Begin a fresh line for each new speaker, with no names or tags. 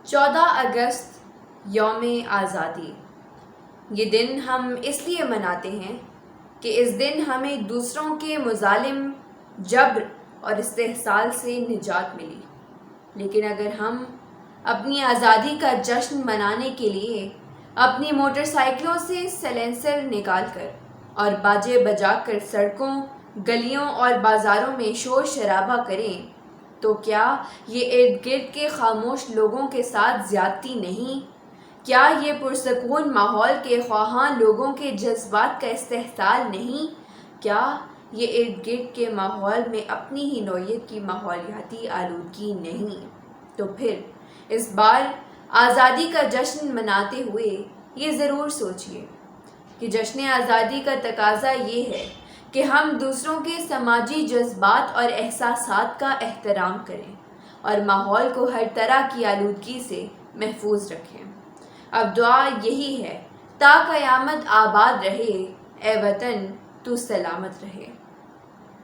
14 اگست یوم آزادی۔ یہ دن ہم اس لیے مناتے ہیں کہ اس دن ہمیں دوسروں کے مظالم، جبر اور استحصال سے نجات ملی۔ لیکن اگر ہم اپنی آزادی کا جشن منانے کے لیے اپنی موٹر سائیکلوں سے سلنسر نکال کر اور باجے بجا کر سڑکوں، گلیوں اور بازاروں میں شور شرابہ کریں تو کیا یہ ارد گرد کے خاموش لوگوں کے ساتھ زیادتی نہیں؟ کیا یہ پرسکون ماحول کے خواہاں لوگوں کے جذبات کا استحصال نہیں؟ کیا یہ ارد گرد کے ماحول میں اپنی ہی نوعیت کی ماحولیاتی آلودگی نہیں؟ تو پھر اس بار آزادی کا جشن مناتے ہوئے یہ ضرور سوچیے کہ جشن آزادی کا تقاضا یہ ہے کہ ہم دوسروں کے سماجی جذبات اور احساسات کا احترام کریں اور ماحول کو ہر طرح کی آلودگی سے محفوظ رکھیں۔ اب دعا یہی ہے تا قیامت آباد رہے، اے وطن تو سلامت رہے۔